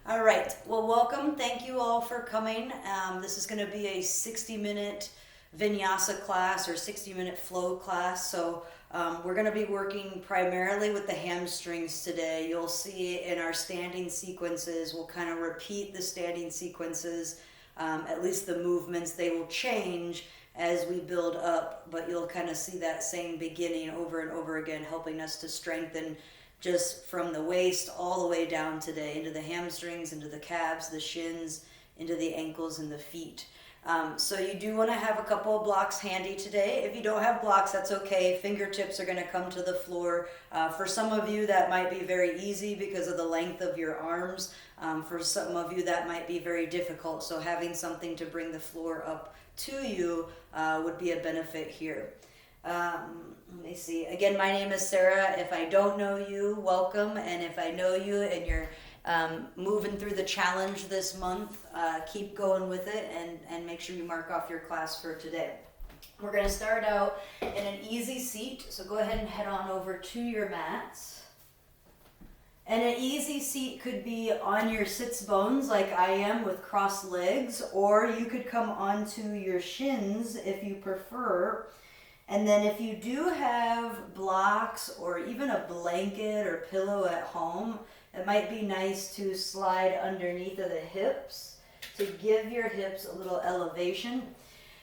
All right. Well, welcome. Thank you all for coming. This is going to be a 60-minute Vinyasa class or 60-minute flow class. So we're going to be working primarily with the hamstrings today. You'll see in our standing sequences, we'll kind of repeat the standing sequences, at least the movements. They will change as we build up, but you'll kind of see that same beginning over and over again, helping us to strengthen just from the waist all the way down today, into the hamstrings, into the calves, the shins, into the ankles and the feet. So you do want to have a couple of blocks handy today. If you don't have blocks, that's okay. Fingertips are going to come to the floor. For some of you, that might be very easy because of the length of your arms. For some of you, that might be very difficult. So having something to bring the floor up to you would be a benefit here. Let me see. Again, my name is Sarah. If I don't know you, welcome. And if I know you and you're moving through the challenge this month, keep going with it and make sure you mark off your class for today. We're going to start out in an easy seat. So go ahead and head on over to your mats. And an easy seat could be on your sits bones like I am with crossed legs, or you could come onto your shins if you prefer. And then if you do have blocks or even a blanket or pillow at home, it might be nice to slide underneath of the hips to give your hips a little elevation.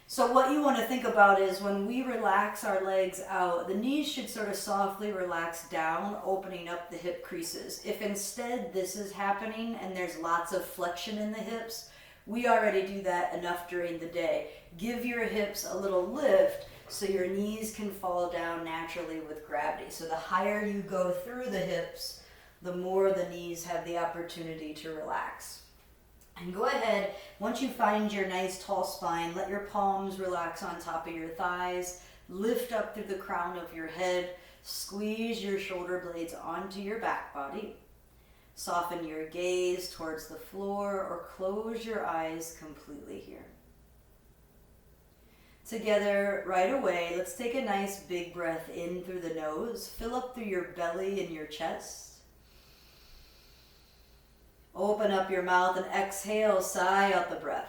So what you want to think about is when we relax our legs out, the knees should sort of softly relax down, opening up the hip creases. If instead this is happening and there's lots of flexion in the hips, we already do that enough during the day. Give your hips a little lift so your knees can fall down naturally with gravity. So the higher you go through the hips, the more the knees have the opportunity to relax. And go ahead, once you find your nice tall spine, let your palms relax on top of your thighs, lift up through the crown of your head, squeeze your shoulder blades onto your back body, soften your gaze towards the floor or close your eyes completely here. Together right away, let's take a nice big breath in through the nose. Fill up through your belly and your chest. Open up your mouth and exhale, sigh out the breath.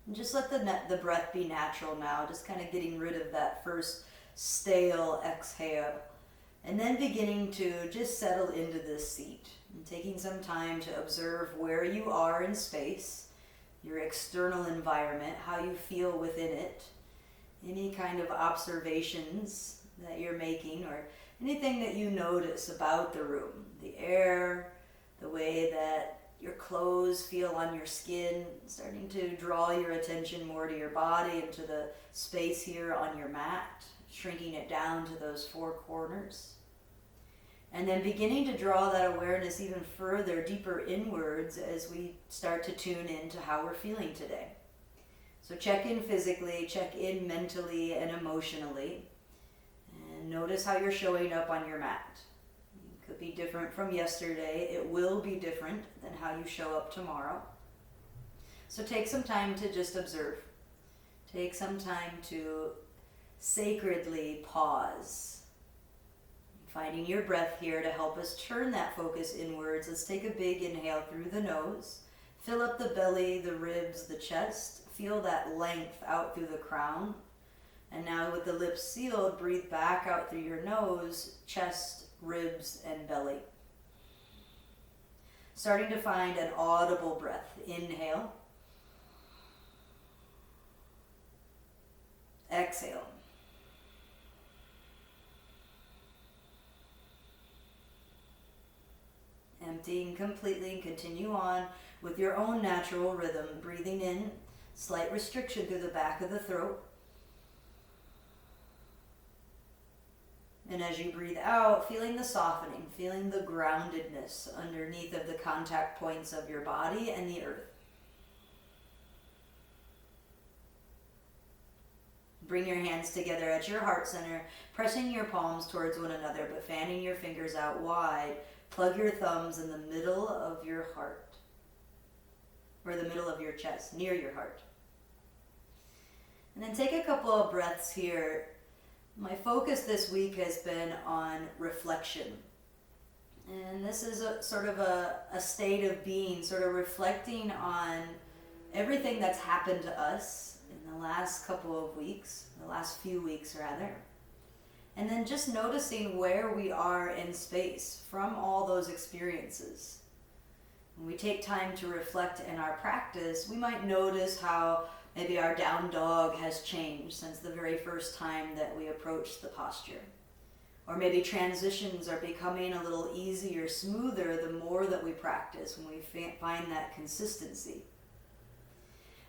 And just let the breath be natural now, just kind of getting rid of that first stale exhale. And then beginning to just settle into this seat and taking some time to observe where you are in space, your external environment, how you feel within it, any kind of observations that you're making or anything that you notice about the room, the air, the way that your clothes feel on your skin, starting to draw your attention more to your body and to the space here on your mat, shrinking it down to those four corners. And then beginning to draw that awareness even further, deeper inwards as we start to tune into how we're feeling today. So check in physically, check in mentally and emotionally, and notice how you're showing up on your mat. It could be different from yesterday. It will be different than how you show up tomorrow. So take some time to just observe. Take some time to sacredly pause. Finding your breath here to help us turn that focus inwards. Let's take a big inhale through the nose. Fill up the belly, the ribs, the chest. Feel that length out through the crown. And now with the lips sealed, breathe back out through your nose, chest, ribs, and belly. Starting to find an audible breath. Inhale. Exhale. Emptying completely and continue on with your own natural rhythm. Breathing in, slight restriction through the back of the throat. And as you breathe out, feeling the softening, feeling the groundedness underneath of the contact points of your body and the earth. Bring your hands together at your heart center, pressing your palms towards one another, but fanning your fingers out wide. Plug your thumbs in the middle of your heart, or the middle of your chest, near your heart. And then take a couple of breaths here. My focus this week has been on reflection. And this is a sort of a state of being, sort of reflecting on everything that's happened to us in the last couple of weeks, the last few weeks rather. And then just noticing where we are in space from all those experiences. When we take time to reflect in our practice, we might notice how maybe our down dog has changed since the very first time that we approached the posture. Or maybe transitions are becoming a little easier, smoother the more that we practice, when we find that consistency.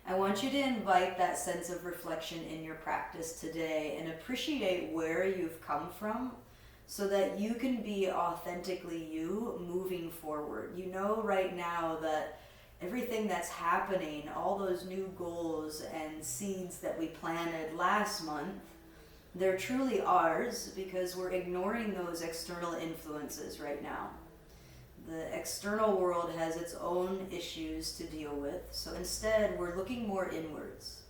I want you to invite that sense of reflection in your practice today and appreciate where you've come from so that you can be authentically you moving forward. You know right now that everything that's happening, all those new goals and seeds that we planted last month, they're truly ours because we're ignoring those external influences right now. The external world has its own issues to deal with, so instead we're looking more inwards.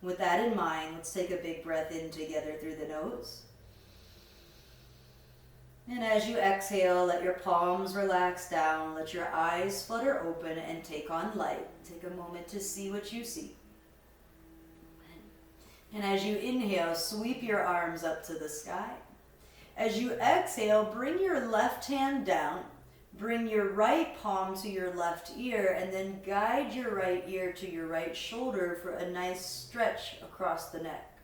With that in mind, let's take a big breath in together through the nose. And as you exhale, let your palms relax down, let your eyes flutter open and take on light. Take a moment to see what you see. And as you inhale, sweep your arms up to the sky. As you exhale, bring your left hand down. Bring your right palm to your left ear and then guide your right ear to your right shoulder for a nice stretch across the neck.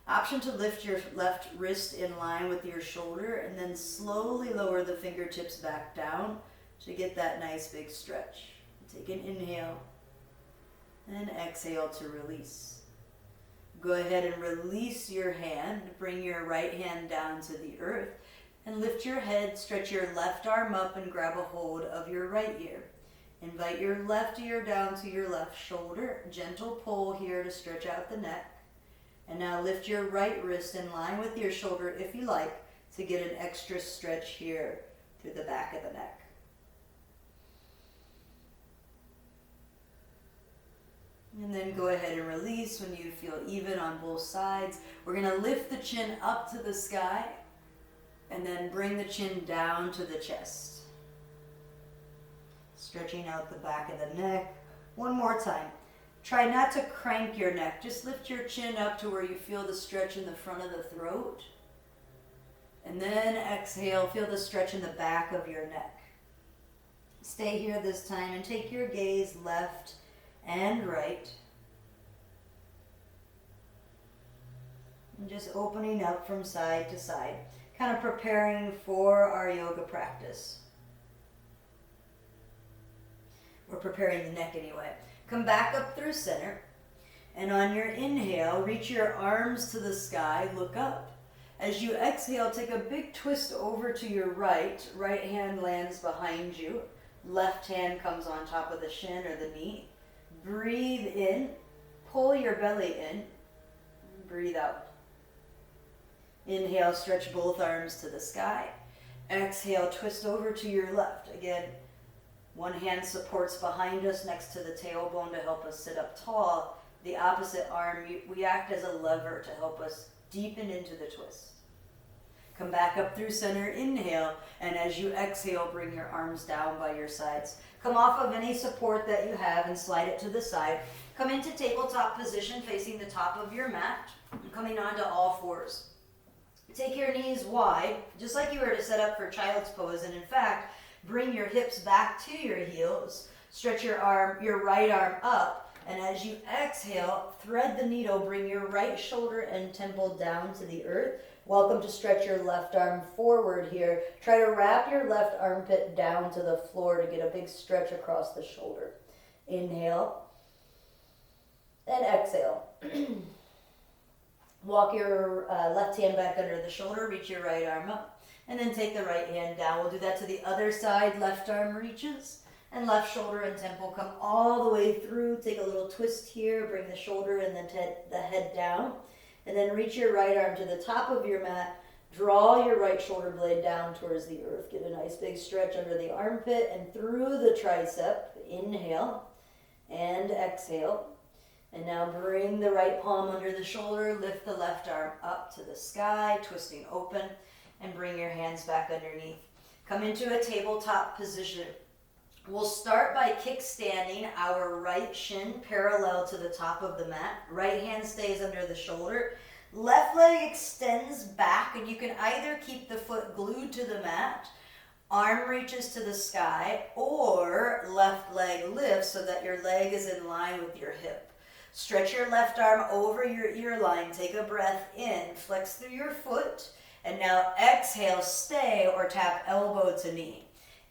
Option to lift your left wrist in line with your shoulder and then slowly lower the fingertips back down to get that nice big stretch. Take an inhale and exhale to release. Go ahead and release your hand. Bring your right hand down to the earth. And lift your head, stretch your left arm up and grab a hold of your right ear. Invite your left ear down to your left shoulder. Gentle pull here to stretch out the neck. And now lift your right wrist in line with your shoulder if you like to get an extra stretch here through the back of the neck. And then go ahead and release when you feel even on both sides. We're going to lift the chin up to the sky. And then bring the chin down to the chest. Stretching out the back of the neck. One more time. Try not to crank your neck. Just lift your chin up to where you feel the stretch in the front of the throat. And then exhale, feel the stretch in the back of your neck. Stay here this time and take your gaze left and right. And just opening up from side to side. Kind of preparing for our yoga practice. We're preparing the neck anyway. Come back up through center. And on your inhale, reach your arms to the sky, look up. As you exhale, take a big twist over to your right. Right hand lands behind you. Left hand comes on top of the shin or the knee. Breathe in. Pull your belly in. Breathe out. Inhale, stretch both arms to the sky. Exhale, twist over to your left. Again, one hand supports behind us next to the tailbone to help us sit up tall. The opposite arm, we act as a lever to help us deepen into the twist. Come back up through center, inhale, and as you exhale, bring your arms down by your sides. Come off of any support that you have and slide it to the side. Come into tabletop position facing the top of your mat, coming onto all fours. Take your knees wide, just like you were to set up for child's pose, and in fact, bring your hips back to your heels. Stretch your right arm up, and as you exhale, thread the needle, bring your right shoulder and temple down to the earth. Welcome to stretch your left arm forward here. Try to wrap your left armpit down to the floor to get a big stretch across the shoulder. Inhale, and exhale. Walk your left hand back under the shoulder, reach your right arm up, and then take the right hand down. We'll do that to the other side. Left arm reaches, and left shoulder and temple come all the way through. Take a little twist here, bring the shoulder and the head down, and then reach your right arm to the top of your mat. Draw your right shoulder blade down towards the earth. Get a nice big stretch under the armpit and through the tricep. Inhale and exhale. And now bring the right palm under the shoulder, lift the left arm up to the sky, twisting open, and bring your hands back underneath. Come into a tabletop position. We'll start by kickstanding our right shin parallel to the top of the mat. Right hand stays under the shoulder. Left leg extends back, and you can either keep the foot glued to the mat, arm reaches to the sky, or left leg lifts so that your leg is in line with your hip. Stretch your left arm over your ear line. Take a breath in. Flex through your foot. And now exhale, stay or tap elbow to knee.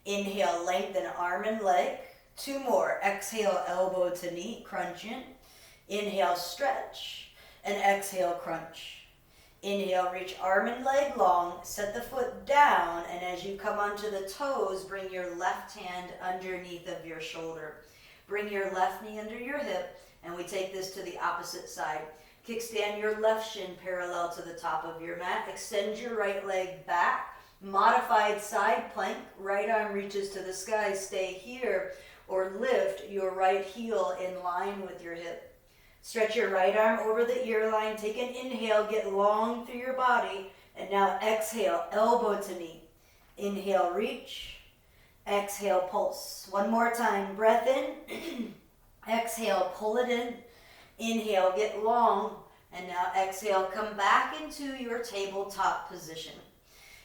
Inhale, lengthen arm and leg. 2 more. Exhale, elbow to knee, crunch in. Inhale, stretch. And exhale, crunch. Inhale, reach arm and leg long. Set the foot down. And as you come onto the toes, bring your left hand underneath of your shoulder. Bring your left knee under your hip. And we take this to the opposite side. Kickstand your left shin parallel to the top of your mat. Extend your right leg back. Modified side plank. Right arm reaches to the sky. Stay here. Or lift your right heel in line with your hip. Stretch your right arm over the ear line. Take an inhale. Get long through your body. And now exhale. Elbow to knee. Inhale. Reach. Exhale. Pulse. One more time. Breath in. Exhale, pull it in. Inhale, get long. And now exhale, come back into your tabletop position.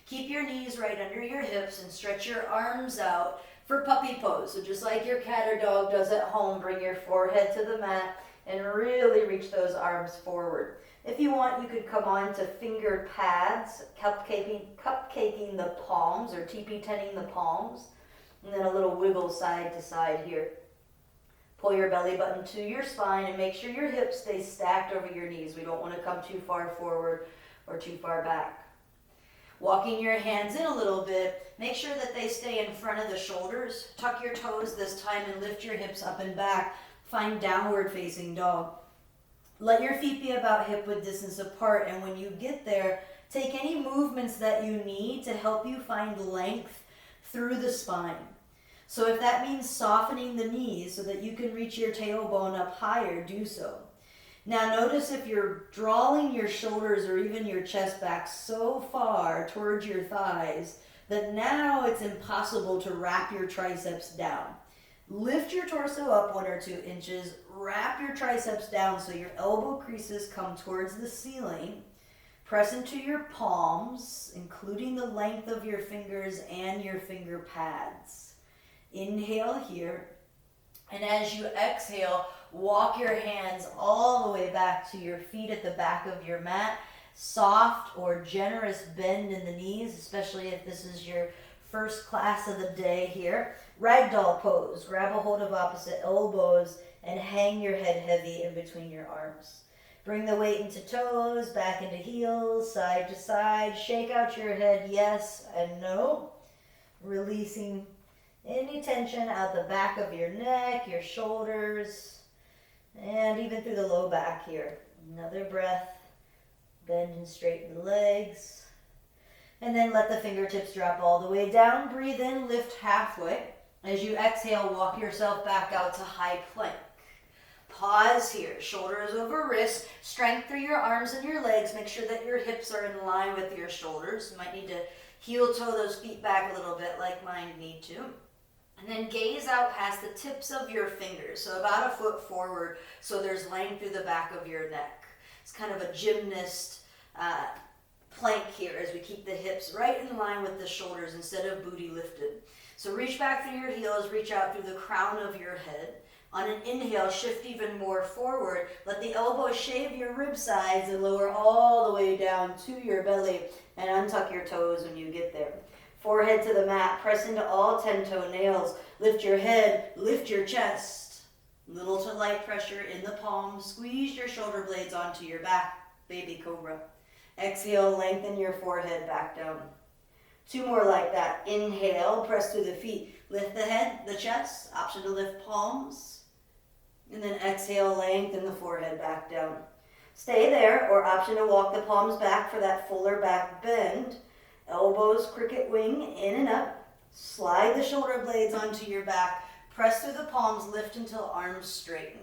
Keep your knees right under your hips and stretch your arms out for puppy pose. So just like your cat or dog does at home, bring your forehead to the mat and really reach those arms forward. If you want, you could come on to fingered pads, cupcaking the palms or teepee-tenning the palms. And then a little wiggle side to side here. Pull your belly button to your spine and make sure your hips stay stacked over your knees. We don't want to come too far forward or too far back. Walking your hands in a little bit, make sure that they stay in front of the shoulders. Tuck your toes this time and lift your hips up and back. Find downward facing dog. Let your feet be about hip width distance apart, and when you get there, take any movements that you need to help you find length through the spine. So if that means softening the knees so that you can reach your tailbone up higher, do so. Now notice if you're drawing your shoulders or even your chest back so far towards your thighs that now it's impossible to wrap your triceps down. Lift your torso up 1 or 2 inches, wrap your triceps down so your elbow creases come towards the ceiling. Press into your palms, including the length of your fingers and your finger pads. Inhale here, and as you exhale, walk your hands all the way back to your feet at the back of your mat. Soft or generous bend in the knees, especially if this is your first class of the day here. Ragdoll pose. Grab a hold of opposite elbows and hang your head heavy in between your arms. Bring the weight into toes, back into heels, side to side. Shake out your head, yes and no. Releasing any tension out the back of your neck, your shoulders, and even through the low back here. Another breath. Bend and straighten the legs. And then let the fingertips drop all the way down. Breathe in, lift halfway. As you exhale, walk yourself back out to high plank. Pause here. Shoulders over wrists. Strength through your arms and your legs. Make sure that your hips are in line with your shoulders. You might need to heel toe those feet back a little bit like mine need to. And then gaze out past the tips of your fingers. So about 1 foot forward so there's length through the back of your neck. It's kind of a gymnast plank here as we keep the hips right in line with the shoulders instead of booty lifted. So reach back through your heels, reach out through the crown of your head. On an inhale, shift even more forward. Let the elbows shave your rib sides and lower all the way down to your belly and untuck your toes when you get there. Forehead to the mat, press into all 10 toenails. Lift your head, lift your chest. Little to light pressure in the palms. Squeeze your shoulder blades onto your back, baby cobra. Exhale, lengthen your forehead back down. 2 more like that. Inhale, press through the feet. Lift the head, the chest, option to lift palms. And then exhale, lengthen the forehead back down. Stay there, or option to walk the palms back for that fuller back bend. Elbows, cricket wing, in and up. Slide the shoulder blades onto your back. Press through the palms, lift until arms straighten.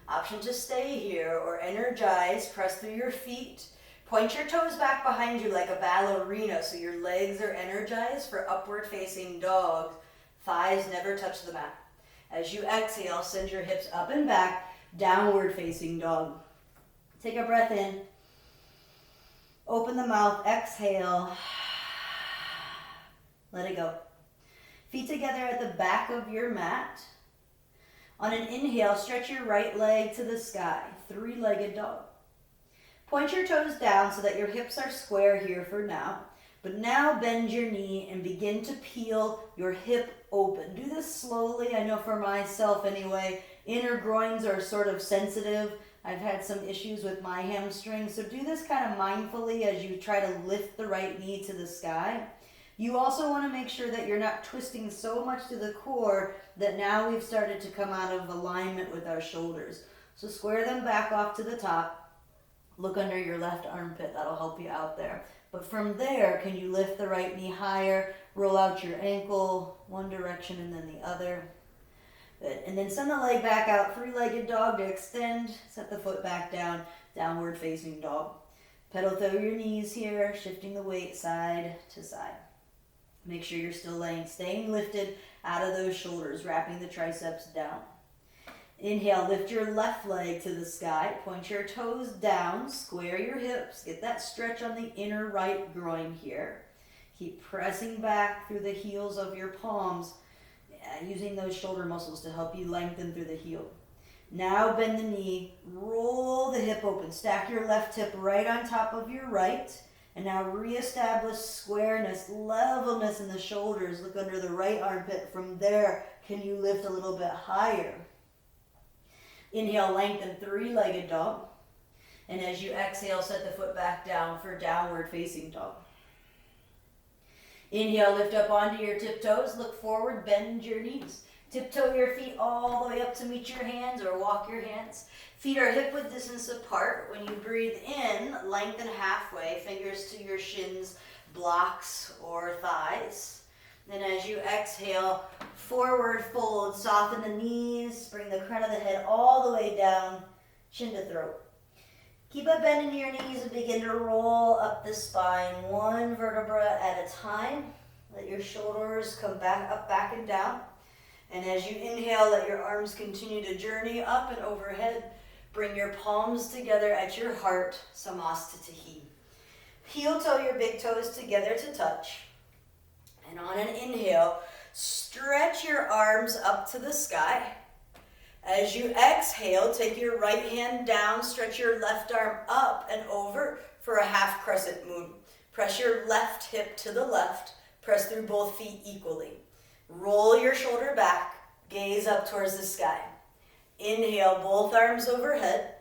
Option to stay here or energize. Press through your feet. Point your toes back behind you like a ballerina so your legs are energized for upward facing dog. Thighs never touch the mat. As you exhale, send your hips up and back, downward facing dog. Take a breath in. Open the mouth, exhale. Let it go. Feet together at the back of your mat. On an inhale, stretch your right leg to the sky, three-legged dog. Point your toes down so that your hips are square here for now. But now bend your knee and begin to peel your hip open. Do this slowly. I know for myself anyway, inner groins are sort of sensitive. I've had some issues with my hamstrings. So do this kind of mindfully as you try to lift the right knee to the sky. You also want to make sure that you're not twisting so much to the core that now we've started to come out of alignment with our shoulders. So square them back off to the top. Look under your left armpit. That'll help you out there. But from there, can you lift the right knee higher, roll out your ankle one direction and then the other. Good. And then send the leg back out, three-legged dog to extend. Set the foot back down, downward facing dog. Pedal through your knees here, shifting the weight side to side. Make sure you're still staying lifted out of those shoulders, wrapping the triceps down. Inhale, lift your left leg to the sky. Point your toes down, square your hips. Get that stretch on the inner right groin here. Keep pressing back through the heels of your palms, using those shoulder muscles to help you lengthen through the heel. Now bend the knee, roll the hip open. Stack your left hip right on top of your right. And now reestablish squareness, levelness in the shoulders. Look under the right armpit. From there, can you lift a little bit higher? Inhale, lengthen, three-legged dog. And as you exhale, set the foot back down for downward facing dog. Inhale, lift up onto your tiptoes. Look forward, bend your knees. Tiptoe your feet all the way up to meet your hands or walk your hands. Feet are hip-width distance apart. When you breathe in, lengthen halfway, fingers to your shins, blocks or thighs. Then as you exhale, forward fold, soften the knees, bring the crown of the head all the way down, chin to throat. Keep a bend in your knees and begin to roll up the spine, one vertebra at a time. Let your shoulders come back up, back and down. And as you inhale, let your arms continue to journey up and overhead. Bring your palms together at your heart, Samastitihi. Heel toe your big toes together to touch. And on an inhale, stretch your arms up to the sky. As you exhale, take your right hand down, stretch your left arm up and over for a half crescent moon. Press your left hip to the left. Press through both feet equally. Roll your shoulder back, gaze up towards the sky. Inhale, both arms overhead.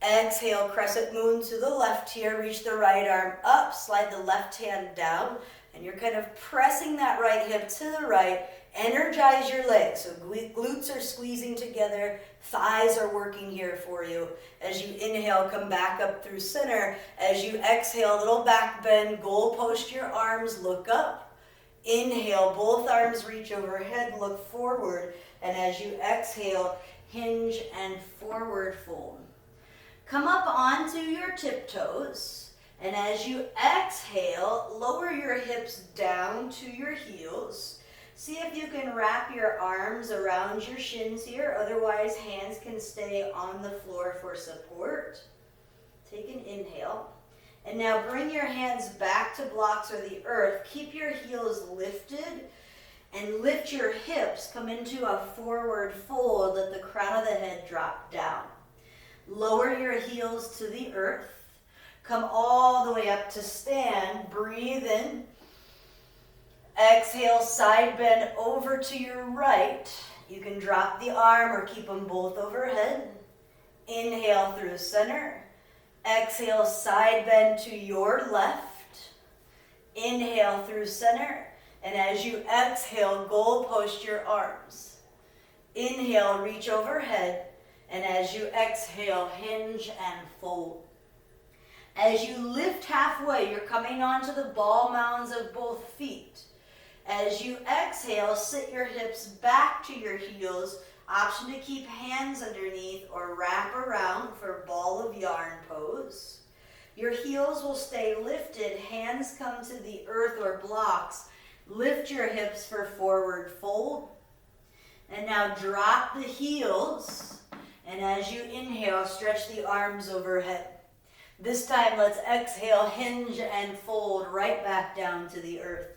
Exhale, crescent moon to the left here. Reach the right arm up, slide the left hand down, and you're kind of pressing that right hip to the right. Energize your legs. So glutes are squeezing together, thighs are working here for you. As you inhale, come back up through center. As you exhale, little back bend, goal post your arms, look up. Inhale, both arms reach overhead, look forward. And as you exhale, hinge and forward fold. Come up onto your tiptoes. And as you exhale, lower your hips down to your heels. See if you can wrap your arms around your shins here. Otherwise, hands can stay on the floor for support. Take an inhale. And now bring your hands back to blocks or the earth. Keep your heels lifted and lift your hips. Come into a forward fold. Let the crown of the head drop down. Lower your heels to the earth. Come all the way up to stand. Breathe in. Exhale, side bend over to your right. You can drop the arm or keep them both overhead. Inhale through center. Exhale, side bend to your left. Inhale through center. And as you exhale, goal post your arms. Inhale, reach overhead. And as you exhale, hinge and fold. As you lift halfway, you're coming onto the ball mounds of both feet. As you exhale, sit your hips back to your heels. Option to keep hands underneath or wrap around for ball of yarn pose. Your heels will stay lifted, hands come to the earth or blocks. Lift your hips for forward fold. And now drop the heels. And as you inhale, stretch the arms overhead. This time, let's exhale, hinge and fold right back down to the earth.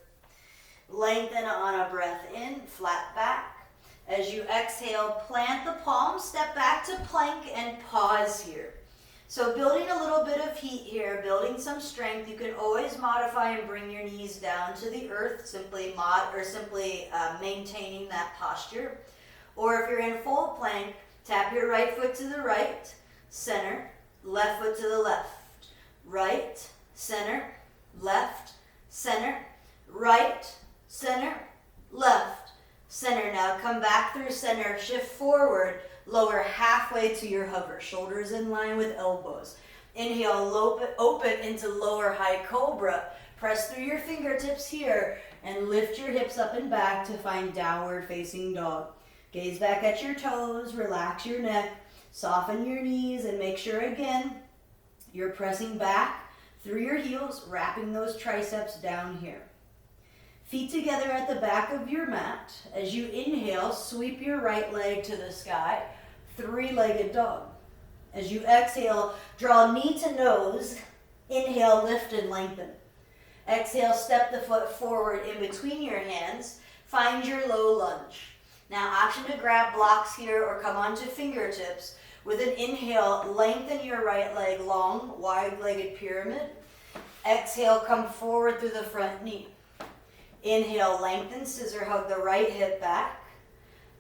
Lengthen on a breath in, flat back. As you exhale, plant the palms, step back to plank and pause here. So building a little bit of heat here, building some strength. You can always modify and bring your knees down to the earth, simply maintaining that posture. Or if you're in full plank, tap your right foot to the right, center, left foot to the left. Right, center, left, center, right, center, left, center. Now come back through center, shift forward, lower halfway to your hover, shoulders in line with elbows. Inhale, open into lower high cobra. Press through your fingertips here and lift your hips up and back to find downward facing dog. Gaze back at your toes, relax your neck, soften your knees, and make sure again you're pressing back through your heels, wrapping those triceps down here. Feet together at the back of your mat. As you inhale, sweep your right leg to the sky, three-legged dog. As you exhale, draw knee to nose. Inhale, lift and lengthen. Exhale, step the foot forward in between your hands. Find your low lunge. Now, option to grab blocks here or come onto fingertips. With an inhale, lengthen your right leg long, wide-legged pyramid. Exhale, come forward through the front knee. Inhale, lengthen, scissor hug the right hip back.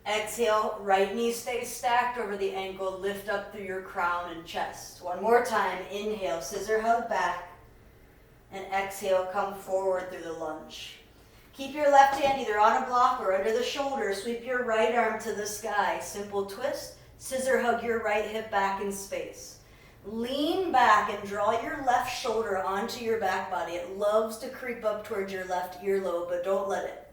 Exhale, right knee stays stacked over the ankle, lift up through your crown and chest. One more time, inhale, scissor hug back. And exhale, come forward through the lunge. Keep your left hand either on a block or under the shoulder. Sweep your right arm to the sky. Simple twist. Scissor hug your right hip back in space. Lean back and draw your left shoulder onto your back body. It loves to creep up towards your left earlobe, but don't let it.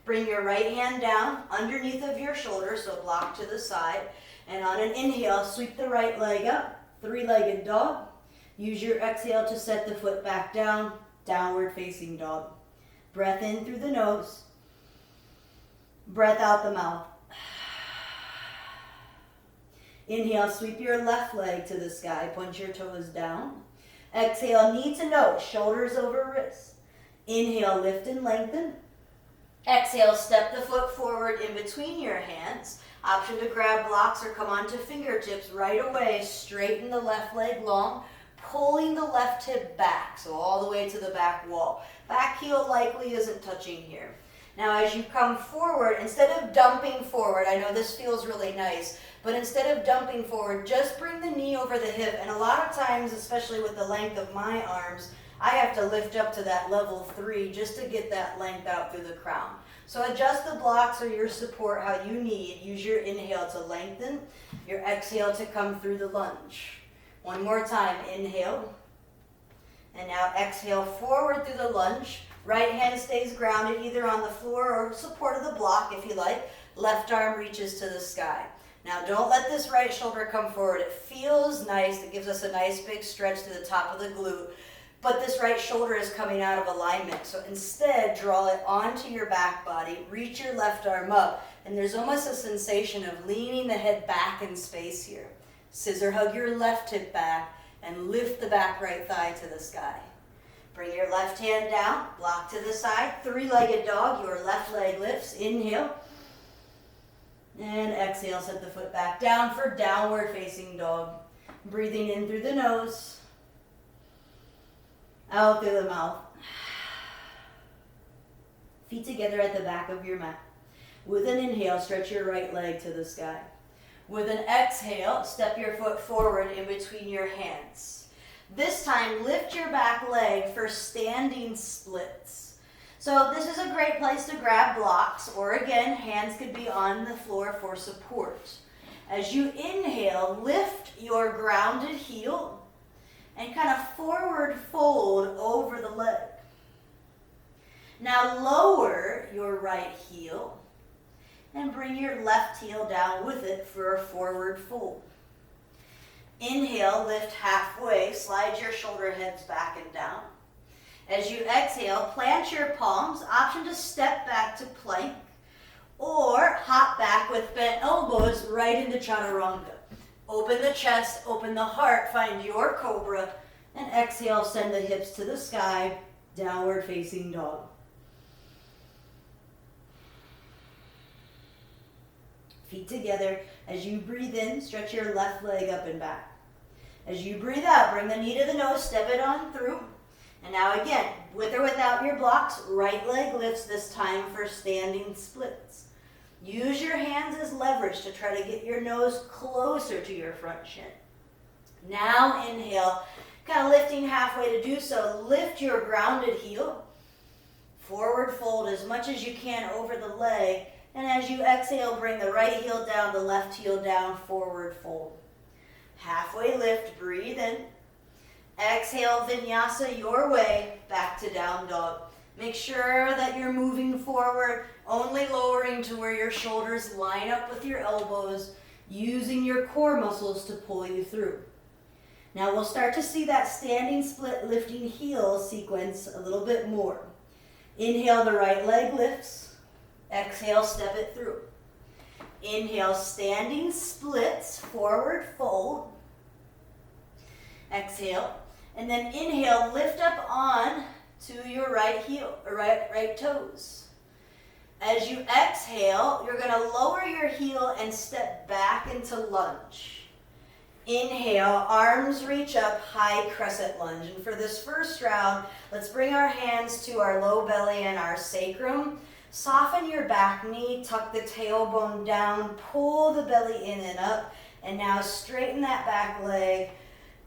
Bring your right hand down underneath of your shoulder, so block to the side. And on an inhale, sweep the right leg up, three-legged dog. Use your exhale to set the foot back down, downward facing dog. Breath in through the nose. Breath out the mouth. Inhale, sweep your left leg to the sky, point your toes down. Exhale, knee to nose, shoulders over wrists. Inhale, lift and lengthen. Exhale, step the foot forward in between your hands. Option to grab blocks or come onto fingertips right away. Straighten the left leg long, pulling the left hip back, so all the way to the back wall. Back heel likely isn't touching here. Now as you come forward, instead of dumping forward, I know this feels really nice, but instead of dumping forward, just bring the knee over the hip. And a lot of times, especially with the length of my arms, I have to lift up to that level 3 just to get that length out through the crown. So adjust the blocks or your support how you need. Use your inhale to lengthen, your exhale to come through the lunge. One more time, inhale. And now exhale forward through the lunge. Right hand stays grounded either on the floor or support of the block if you like. Left arm reaches to the sky. Now don't let this right shoulder come forward. It feels nice. It gives us a nice big stretch to the top of the glute. But this right shoulder is coming out of alignment. So instead, draw it onto your back body. Reach your left arm up. And there's almost a sensation of leaning the head back in space here. Scissor hug your left hip back and lift the back right thigh to the sky. Bring your left hand down, block to the side, three-legged dog. Your left leg lifts. Inhale. And exhale, set the foot back down for downward facing dog. Breathing in through the nose. Out through the mouth. Feet together at the back of your mat. With an inhale, stretch your right leg to the sky. With an exhale, step your foot forward in between your hands. This time, lift your back leg for standing splits. So this is a great place to grab blocks, or again, hands could be on the floor for support. As you inhale, lift your grounded heel and kind of forward fold over the leg. Now lower your right heel and bring your left heel down with it for a forward fold. Inhale, lift halfway, slide your shoulder heads back and down. As you exhale, plant your palms, option to step back to plank, or hop back with bent elbows right into chaturanga. Open the chest, open the heart, find your cobra, and exhale, send the hips to the sky, downward facing dog. Feet together. As you breathe in, stretch your left leg up and back. As you breathe out, bring the knee to the nose, step it on through. And now again, with or without your blocks, right leg lifts this time for standing splits. Use your hands as leverage to try to get your nose closer to your front shin. Now inhale, kind of lifting halfway to do so. Lift your grounded heel. Forward fold as much as you can over the leg. And as you exhale, bring the right heel down, the left heel down, forward fold. Halfway lift, breathe in. Exhale, vinyasa your way, back to down dog. Make sure that you're moving forward, only lowering to where your shoulders line up with your elbows, using your core muscles to pull you through. Now we'll start to see that standing split lifting heel sequence a little bit more. Inhale, the right leg lifts. Exhale, step it through. Inhale, standing splits, forward fold. Exhale, and then inhale, lift up on to your right heel, or right toes. As you exhale, you're going to lower your heel and step back into lunge. Inhale, arms reach up, high crescent lunge. And for this first round, let's bring our hands to our low belly and our sacrum. Soften your back knee, tuck the tailbone down, pull the belly in and up, and now straighten that back leg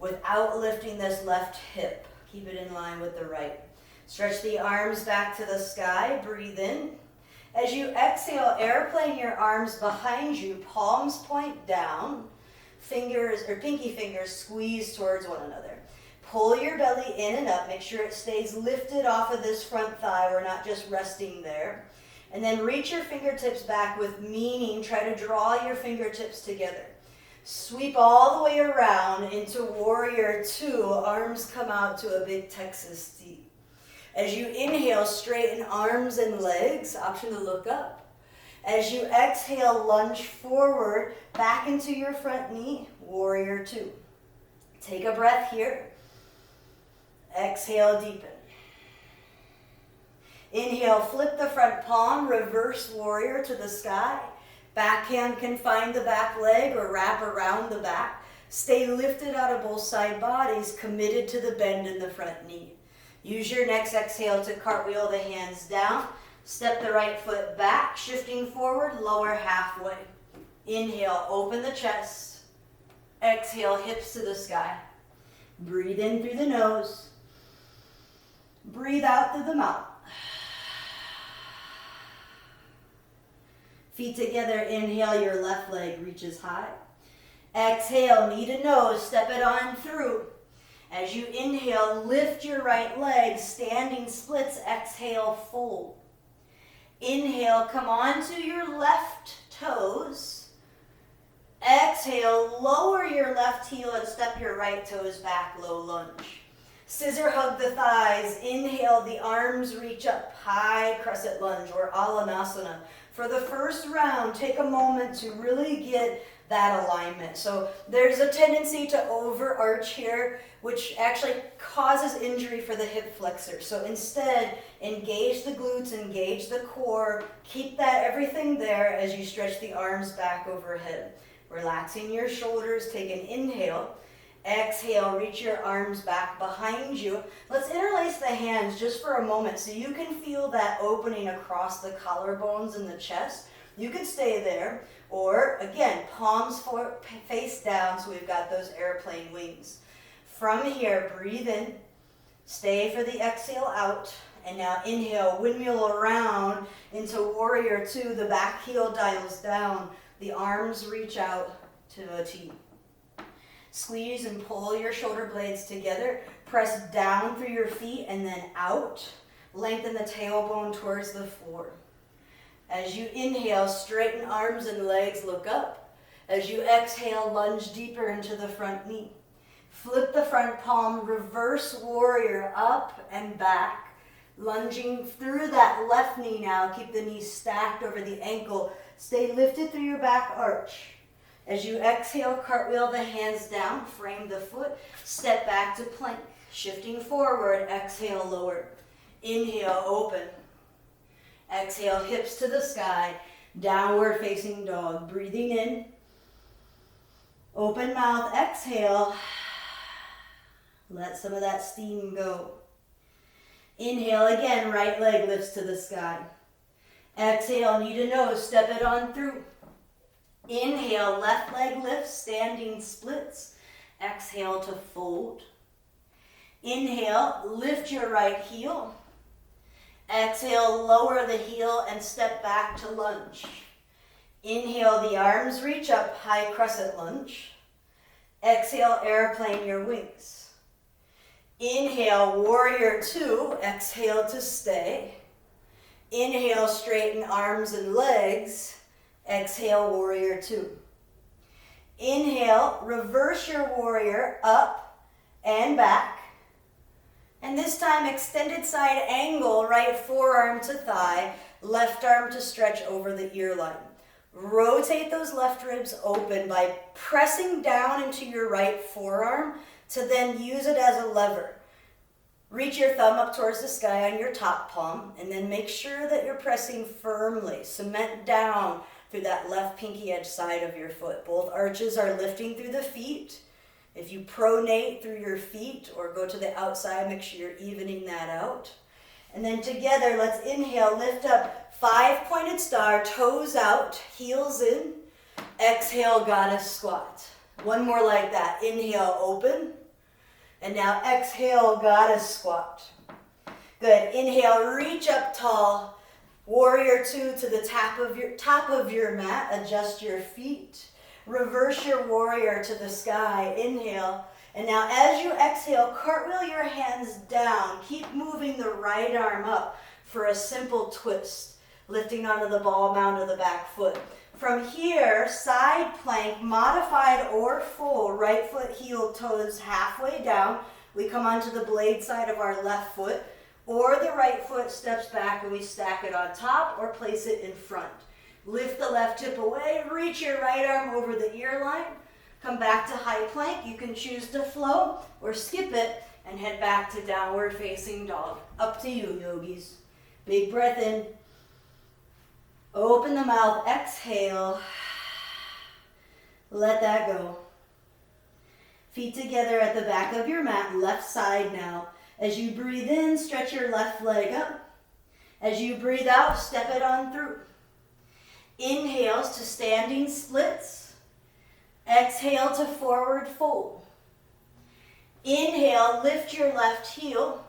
without lifting this left hip. Keep it in line with the right. Stretch the arms back to the sky, breathe in. As you exhale, airplane your arms behind you, palms point down, fingers or pinky fingers squeeze towards one another. Pull your belly in and up, make sure it stays lifted off of this front thigh, we're not just resting there. And then reach your fingertips back with meaning, try to draw your fingertips together. Sweep all the way around into warrior two, arms come out to a big Texas T. As you inhale, straighten arms and legs, option to look up. As you exhale, lunge forward, back into your front knee, warrior two. Take a breath here. Exhale, deepen. Inhale, flip the front palm, reverse warrior to the sky. Back hand can find the back leg or wrap around the back. Stay lifted out of both side bodies, committed to the bend in the front knee. Use your next exhale to cartwheel the hands down. Step the right foot back, shifting forward, lower halfway. Inhale, open the chest. Exhale, hips to the sky. Breathe in through the nose. Breathe out through the mouth. Feet together, inhale, your left leg reaches high. Exhale, knee to nose, step it on through. As you inhale, lift your right leg, standing splits, exhale, fold. Inhale, come onto your left toes. Exhale, lower your left heel and step your right toes back, low lunge. Scissor hug the thighs. Inhale, the arms reach up, high crescent lunge or alanasana. For the first round, take a moment to really get that alignment. So there's a tendency to overarch here, which actually causes injury for the hip flexor. So instead, engage the glutes, engage the core, keep that everything there as you stretch the arms back overhead. Relaxing your shoulders, take an inhale. Exhale, reach your arms back behind you. Let's interlace the hands just for a moment so you can feel that opening across the collarbones and the chest. You can stay there, or again, palms face down so we've got those airplane wings. From here, breathe in, stay for the exhale out, and now inhale, windmill around into warrior two. The back heel dials down, the arms reach out to a T. Squeeze and pull your shoulder blades together. Press down through your feet and then out. Lengthen the tailbone towards the floor. As you inhale, straighten arms and legs, look up. As you exhale, lunge deeper into the front knee. Flip the front palm, reverse warrior, up and back. Lunging through that left knee now. Keep the knee stacked over the ankle. Stay lifted through your back arch. As you exhale, cartwheel the hands down, frame the foot, step back to plank. Shifting forward, exhale, lower. Inhale, open. Exhale, hips to the sky, downward facing dog. Breathing in. Open mouth, exhale. Let some of that steam go. Inhale again, right leg lifts to the sky. Exhale, knee to nose, step it on through. Inhale, left leg lifts, standing splits. Exhale to fold. Inhale, lift your right heel. Exhale, lower the heel and step back to lunge. Inhale, the arms reach up, high crescent lunge. Exhale, airplane your wings. Inhale, warrior two. Exhale to stay. Inhale, straighten arms and legs. Exhale, warrior two. Inhale, reverse your warrior up and back. And this time, extended side angle, right forearm to thigh, left arm to stretch over the ear line. Rotate those left ribs open by pressing down into your right forearm to then use it as a lever. Reach your thumb up towards the sky on your top palm, and then make sure that you're pressing firmly. Cement down through that left pinky edge side of your foot. Both arches are lifting through the feet. If you pronate through your feet or go to the outside, make sure you're evening that out. And then together, let's inhale, lift up, 5-pointed star, toes out, heels in. Exhale, goddess squat. One more like that. Inhale, open. And now exhale, goddess squat. Good. Inhale, reach up tall. Warrior two to the top of your mat. Adjust your feet. Reverse your warrior to the sky. Inhale. And now as you exhale, cartwheel your hands down. Keep moving the right arm up for a simple twist. Lifting onto the ball mound of the back foot. From here, side plank, modified or full, right foot, heel, toes halfway down. We come onto the blade side of our left foot, or the right foot steps back and we stack it on top or place it in front. Lift the left hip away, reach your right arm over the ear line, come back to high plank. You can choose to flow or skip it and head back to downward facing dog. Up to you, yogis. Big breath in. Open the mouth, exhale. Let that go. Feet together at the back of your mat, left side now. As you breathe in, stretch your left leg up. As you breathe out, step it on through. Inhales to standing splits. Exhale to forward fold. Inhale, lift your left heel.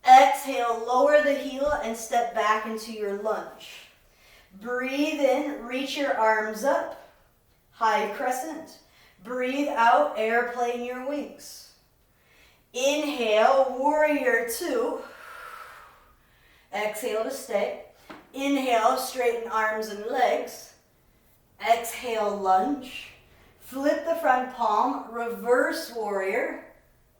Exhale, lower the heel and step back into your lunge. Breathe in, reach your arms up, high crescent. Breathe out, airplane your wings. Inhale, warrior two. Exhale to stay. Inhale, straighten arms and legs. Exhale, lunge. Flip the front palm, reverse warrior.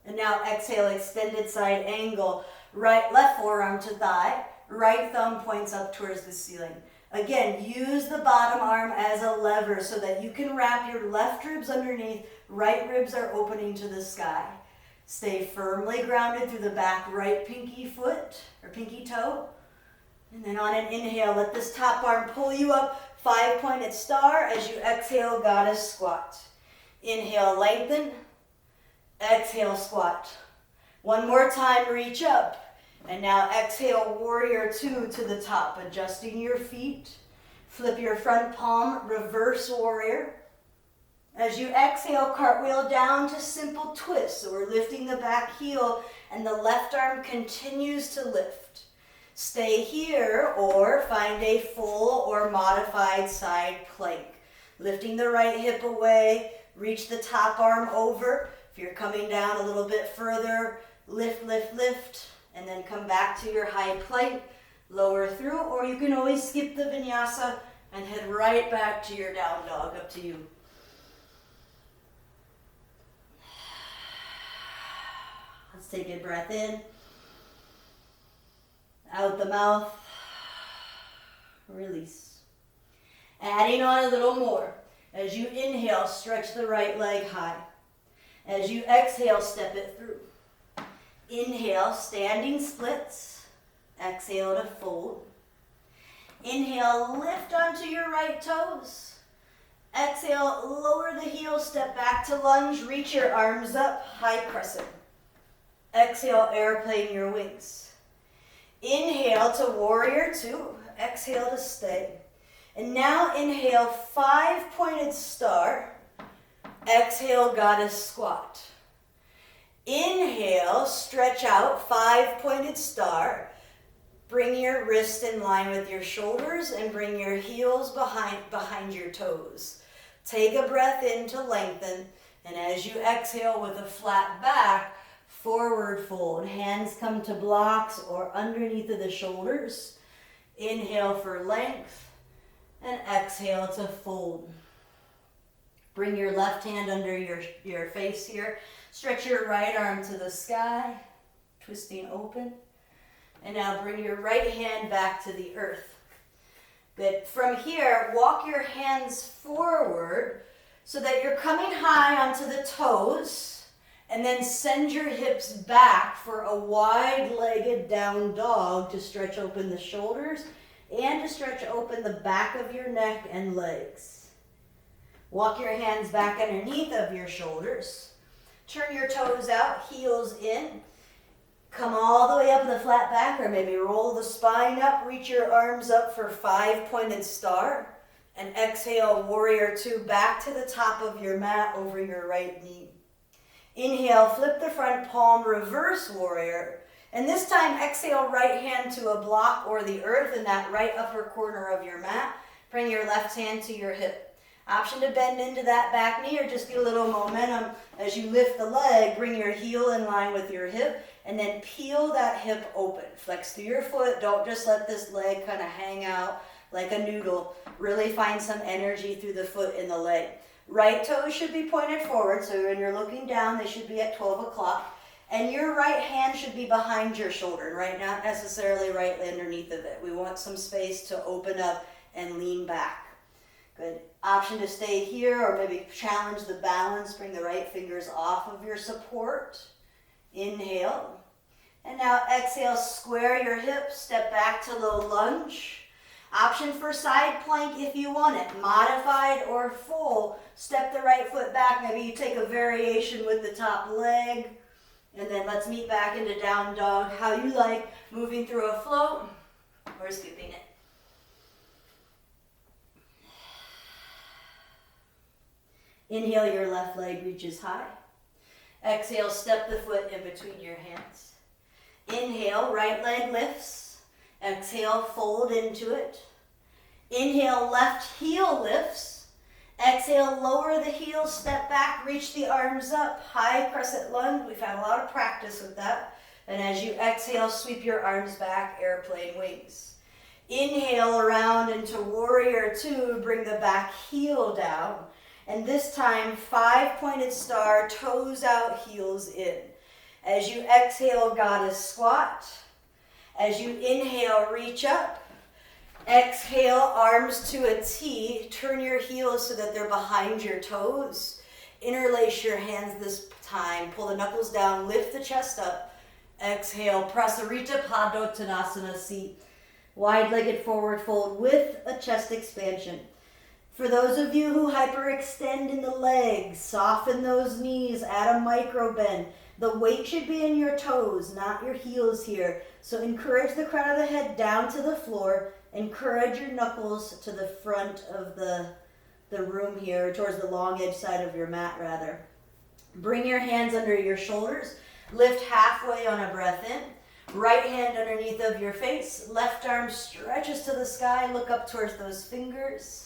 And now exhale, extended side angle. Left forearm to thigh. Right thumb points up towards the ceiling. Again, use the bottom arm as a lever so that you can wrap your left ribs underneath, right ribs are opening to the sky. Stay firmly grounded through the back right pinky foot or pinky toe. And then on an inhale, let this top arm pull you up, 5-pointed star. As you exhale, goddess squat. Inhale, lengthen. Exhale, squat. One more time, reach up. And now exhale, warrior two to the top, adjusting your feet. Flip your front palm, reverse warrior. As you exhale, cartwheel down to simple twist. So we're lifting the back heel and the left arm continues to lift. Stay here or find a full or modified side plank. Lifting the right hip away, reach the top arm over. If you're coming down a little bit further, lift, lift, lift. And then come back to your high plank, lower through, or you can always skip the vinyasa and head right back to your down dog, up to you. Let's take a breath in, out the mouth, release. Adding on a little more. As you inhale, stretch the right leg high. As you exhale, step it through. Inhale, standing splits. Exhale to fold. Inhale, lift onto your right toes. Exhale, lower the heels, step back to lunge, reach your arms up, high crescent. Exhale, airplane your wings. Inhale to warrior two. Exhale to stay. And now inhale, 5-pointed star. Exhale, goddess squat. Inhale, stretch out, 5-pointed star. Bring your wrist in line with your shoulders and bring your heels behind your toes. Take a breath in to lengthen. And as you exhale with a flat back, forward fold. Hands come to blocks or underneath of the shoulders. Inhale for length and exhale to fold. Bring your left hand under your face here. Stretch your right arm to the sky, twisting open. And now bring your right hand back to the earth. Good. From here, walk your hands forward so that you're coming high onto the toes. And then send your hips back for a wide-legged down dog to stretch open the shoulders and to stretch open the back of your neck and legs. Walk your hands back underneath of your shoulders. Turn your toes out, heels in. Come all the way up the flat back, or maybe roll the spine up. Reach your arms up for 5-pointed star. And exhale, warrior two, back to the top of your mat over your right knee. Inhale, flip the front palm, reverse warrior. And this time, exhale, right hand to a block or the earth in that right upper corner of your mat. Bring your left hand to your hip. Option to bend into that back knee or just get a little momentum as you lift the leg. Bring your heel in line with your hip and then peel that hip open. Flex through your foot. Don't just let this leg kind of hang out like a noodle. Really find some energy through the foot and the leg. Right toes should be pointed forward, so when you're looking down, they should be at 12 o'clock. And your right hand should be behind your shoulder, right? Not necessarily right underneath of it. We want some space to open up and lean back. Good. Option to stay here or maybe challenge the balance. Bring the right fingers off of your support. Inhale. And now exhale, square your hips, step back to low lunge. Option for side plank if you want it, modified or full. Step the right foot back. Maybe you take a variation with the top leg. And then let's meet back into down dog. How you like, moving through a float or skipping it. Inhale, your left leg reaches high. Exhale, step the foot in between your hands. Inhale, right leg lifts. Exhale, fold into it. Inhale, left heel lifts. Exhale, lower the heels, step back, reach the arms up. High crescent lunge. We've had a lot of practice with that. And as you exhale, sweep your arms back, airplane wings. Inhale around into warrior two. Bring the back heel down. And this time, 5-pointed star, toes out, heels in. As you exhale, goddess squat. As you inhale, reach up. Exhale, arms to a T. Turn your heels so that they're behind your toes. Interlace your hands this time. Pull the knuckles down, lift the chest up. Exhale, Prasarita Padottanasana seat. Wide-legged forward fold with a chest expansion. For those of you who hyperextend in the legs, soften those knees, add a micro bend. The weight should be in your toes, not your heels here. So encourage the crown of the head down to the floor. Encourage your knuckles to the front of the room here, towards the long edge side of your mat rather. Bring your hands under your shoulders. Lift halfway on a breath in. Right hand underneath of your face. Left arm stretches to the sky. Look up towards those fingers.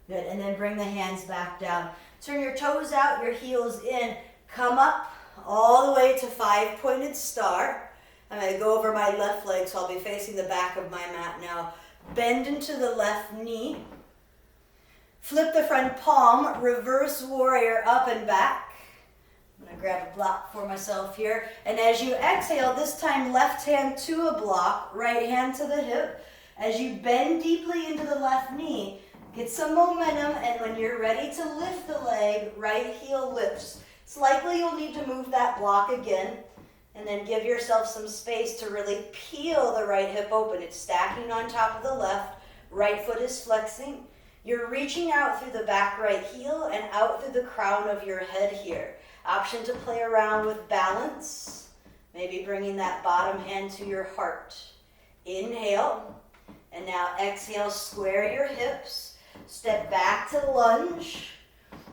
Good, and then bring the hands back down. Turn your toes out, your heels in. Come up all the way to 5-pointed star. I'm going to go over my left leg, so I'll be facing the back of my mat now. Bend into the left knee. Flip the front palm, reverse warrior up and back. I'm going to grab a block for myself here. And as you exhale, this time left hand to a block, right hand to the hip. As you bend deeply into the left knee, get some momentum, and when you're ready to lift the leg, right heel lifts. It's likely you'll need to move that block again, and then give yourself some space to really peel the right hip open. It's stacking on top of the left, right foot is flexing. You're reaching out through the back right heel and out through the crown of your head here. Option to play around with balance, maybe bringing that bottom hand to your heart. Inhale, and now exhale, square your hips, step back to lunge,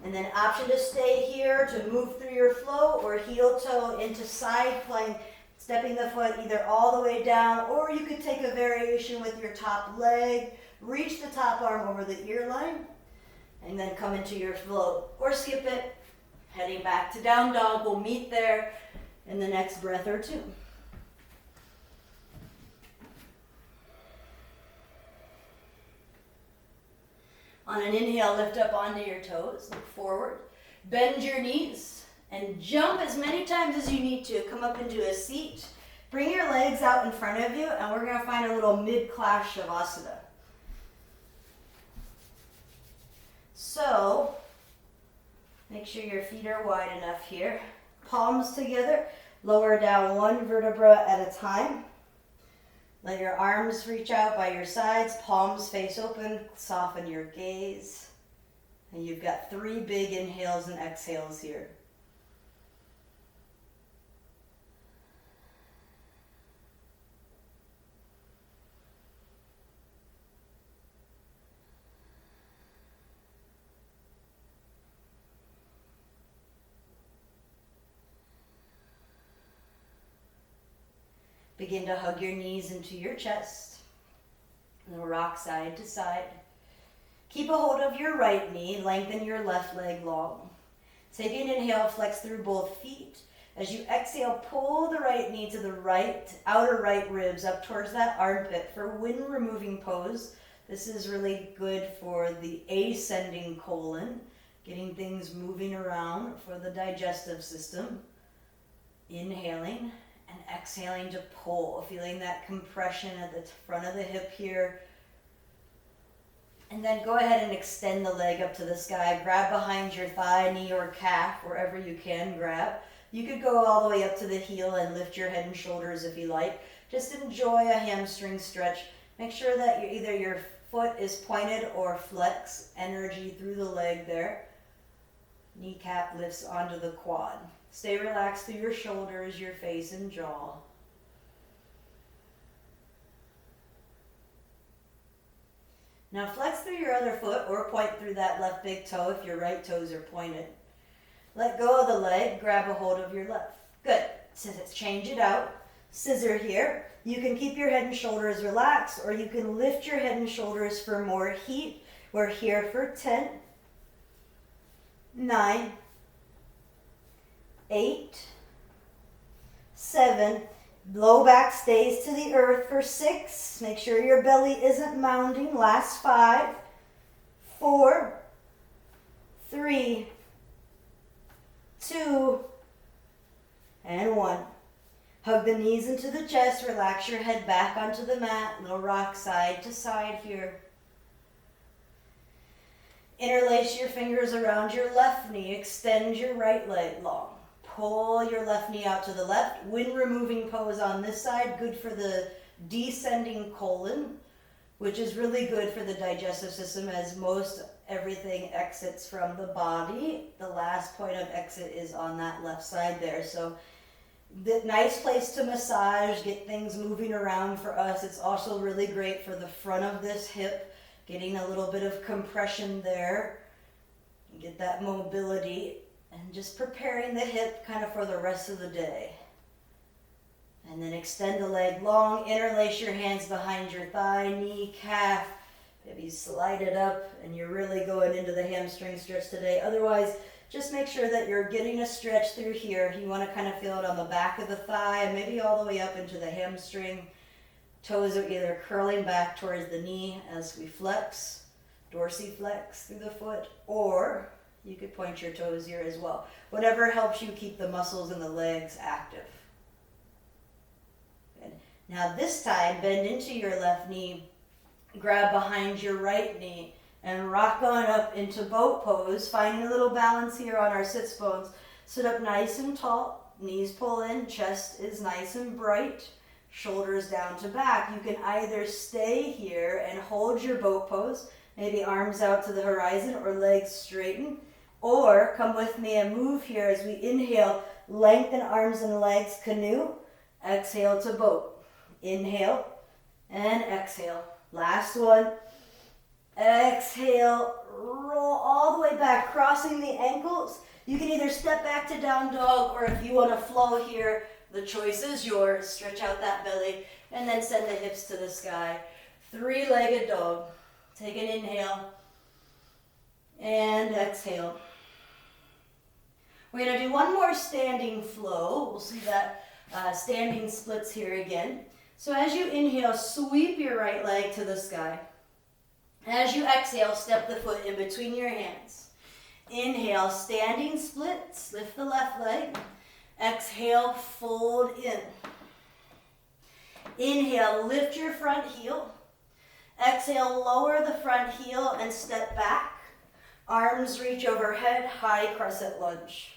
and then option to stay here to move through your flow or heel toe into side plank, stepping the foot either all the way down, or you could take a variation with your top leg, reach the top arm over the ear line, and then come into your flow, or skip it, heading back to down dog. We'll meet there in the next breath or two. On an inhale, lift up onto your toes, look forward, bend your knees, and jump as many times as you need to. Come up into a seat, bring your legs out in front of you, and we're going to find a little mid-class shavasana. So, make sure your feet are wide enough here. Palms together, lower down one vertebra at a time. Let your arms reach out by your sides, palms face open, soften your gaze. And you've got 3 big inhales and exhales here. Begin to hug your knees into your chest. And rock side to side. Keep a hold of your right knee. Lengthen your left leg long. Take an inhale, flex through both feet. As you exhale, pull the right knee to the right, outer right ribs up towards that armpit for wind removing pose. This is really good for the ascending colon, getting things moving around for the digestive system. Inhaling. And exhaling to pull, feeling that compression at the front of the hip here. And then go ahead and extend the leg up to the sky. Grab behind your thigh, knee, or calf, wherever you can grab. You could go all the way up to the heel and lift your head and shoulders if you like. Just enjoy a hamstring stretch. Make sure that either your foot is pointed or flex energy through the leg there. Kneecap lifts onto the quad. Stay relaxed through your shoulders, your face, and jaw. Now flex through your other foot or point through that left big toe if your right toes are pointed. Let go of the leg, grab a hold of your left. Good. Change it out. Scissor here. You can keep your head and shoulders relaxed, or you can lift your head and shoulders for more heat. We're here for 10, 9, 8, 7, low back stays to the earth for 6. Make sure your belly isn't mounding. Last 5, 4, 3, 2, and 1. Hug the knees into the chest. Relax your head back onto the mat. Little rock side to side here. Interlace your fingers around your left knee. Extend your right leg long. Pull your left knee out to the left. Wind removing pose on this side. Good for the descending colon, which is really good for the digestive system, as most everything exits from the body. The last point of exit is on that left side there. So the nice place to massage, get things moving around for us. It's also really great for the front of this hip, getting a little bit of compression there. Get that mobility. And just preparing the hip kind of for the rest of the day. And then extend the leg long, interlace your hands behind your thigh, knee, calf. Maybe slide it up, and you're really going into the hamstring stretch today. Otherwise, just make sure that you're getting a stretch through here. You want to kind of feel it on the back of the thigh, maybe all the way up into the hamstring. Toes are either curling back towards the knee as we flex, dorsiflex through the foot, or you could point your toes here as well. Whatever helps you keep the muscles in the legs active. Good. Now this time, bend into your left knee, grab behind your right knee, and rock on up into boat pose, finding a little balance here on our sits bones. Sit up nice and tall, knees pull in, chest is nice and bright, shoulders down to back. You can either stay here and hold your boat pose, maybe arms out to the horizon or legs straighten, or come with me and move here as we inhale, lengthen arms and legs, canoe, exhale to boat. Inhale and exhale. Last one. Exhale, roll all the way back, crossing the ankles. You can either step back to down dog, or if you want to flow here, the choice is yours. Stretch out that belly and then send the hips to the sky. Three-legged dog. Take an inhale and exhale. We're going to do one more standing flow. We'll see that standing splits here again. So as you inhale, sweep your right leg to the sky. As you exhale, step the foot in between your hands. Inhale, standing splits, lift the left leg. Exhale, fold in. Inhale, lift your front heel. Exhale, lower the front heel and step back. Arms reach overhead, high crescent lunge.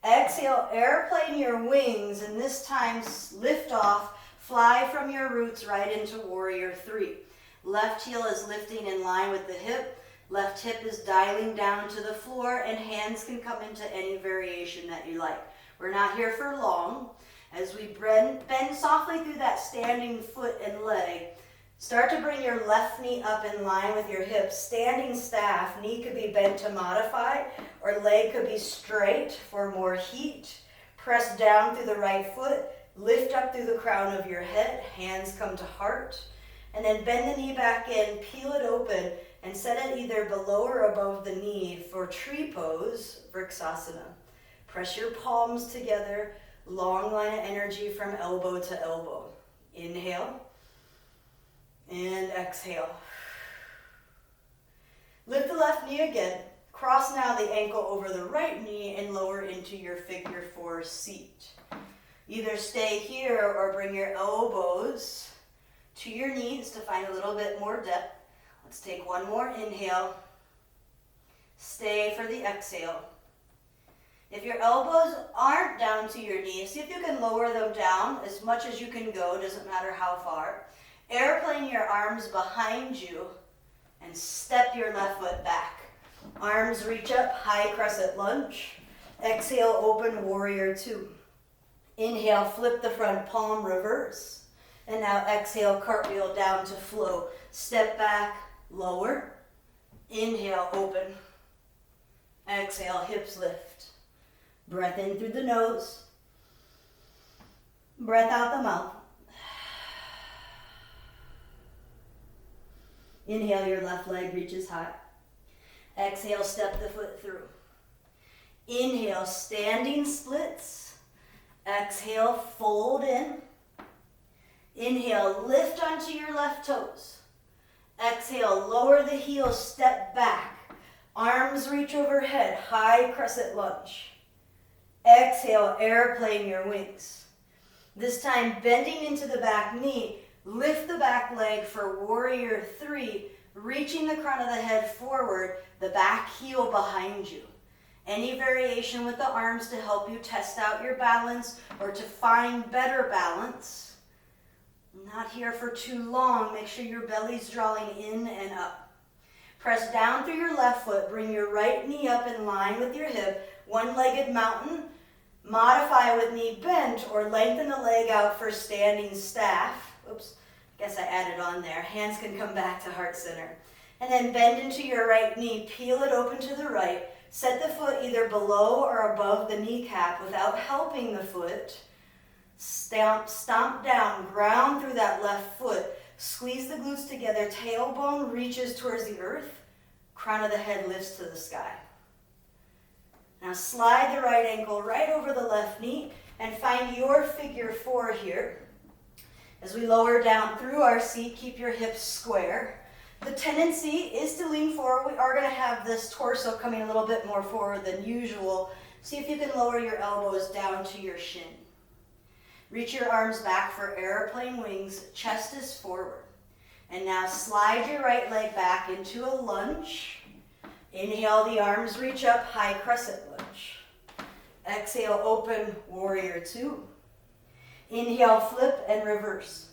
Exhale, airplane your wings, and this time lift off, fly from your roots right into warrior three. Left heel is lifting in line with the hip. Left hip is dialing down to the floor, and hands can come into any variation that you like. We're not here for long. As we bend softly through that standing foot and leg, start to bring your left knee up in line with your hips. Standing staff, knee could be bent to modify, or leg could be straight for more heat. Press down through the right foot, lift up through the crown of your head, hands come to heart. And then bend the knee back in, peel it open, and set it either below or above the knee for tree pose, Vriksasana. Press your palms together, long line of energy from elbow to elbow. Inhale and exhale. Lift the left knee again. Cross now the ankle over the right knee and lower into your figure four seat. Either stay here or bring your elbows to your knees to find a little bit more depth. Let's take one more inhale. Stay for the exhale. If your elbows aren't down to your knees, see if you can lower them down as much as you can go, doesn't matter how far. Airplane your arms behind you and step your left foot back. Arms reach up, high crescent lunge. Exhale, open warrior two. Inhale, flip the front palm, reverse. And now exhale, cartwheel down to flow. Step back, lower. Inhale, open. Exhale, hips lift. Breath in through the nose. Breath out the mouth. Inhale, your left leg reaches high. Exhale, step the foot through. Inhale, standing splits. Exhale, fold in. Inhale, lift onto your left toes. Exhale, lower the heels, step back. Arms reach overhead, high crescent lunge. Exhale, airplane your wings. This time, bending into the back knee, lift the back leg for warrior three, reaching the crown of the head forward, the back heel behind you. Any variation with the arms to help you test out your balance or to find better balance. Not here for too long. Make sure your belly's drawing in and up. Press down through your left foot. Bring your right knee up in line with your hip. One-legged mountain. Modify with knee bent or lengthen the leg out for standing staff. Oops, guess I added on there. Hands can come back to heart center. And then bend into your right knee. Peel it open to the right. Set the foot either below or above the kneecap without helping the foot. Stomp down, ground through that left foot. Squeeze the glutes together. Tailbone reaches towards the earth. Crown of the head lifts to the sky. Now slide the right ankle right over the left knee and find your figure four here. As we lower down through our seat, keep your hips square. The tendency is to lean forward. We are going to have this torso coming a little bit more forward than usual. See if you can lower your elbows down to your shin. Reach your arms back for airplane wings. Chest is forward. And now slide your right leg back into a lunge. Inhale, the arms reach up, high crescent lunge. Exhale, open warrior two. Inhale, flip and reverse.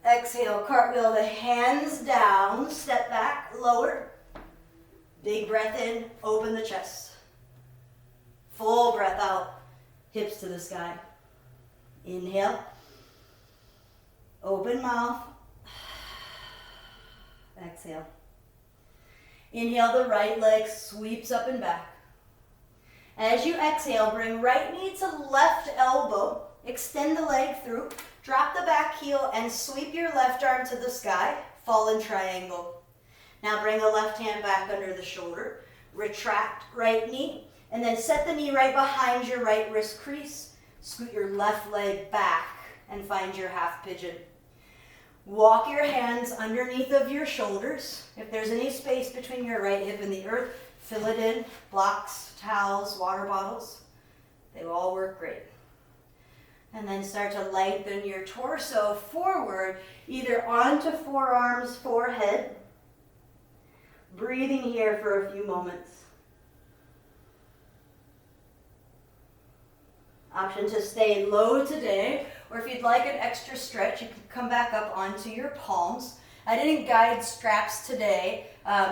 Exhale, cartwheel the hands down, step back, lower. Big breath in, open the chest. Full breath out, hips to the sky. Inhale, open mouth. Exhale. Inhale, the right leg sweeps up and back. As you exhale, bring right knee to left elbow. Extend the leg through. Drop the back heel and sweep your left arm to the sky. Fallen triangle. Now bring the left hand back under the shoulder. Retract right knee. And then set the knee right behind your right wrist crease. Scoot your left leg back and find your half pigeon. Walk your hands underneath of your shoulders. If there's any space between your right hip and the earth, fill it in. Blocks, towels, water bottles. They will all work great. And then start to lengthen your torso forward, either onto forearms, forehead. Breathing here for a few moments. Option to stay low today, or if you'd like an extra stretch, you can come back up onto your palms. I didn't guide straps today,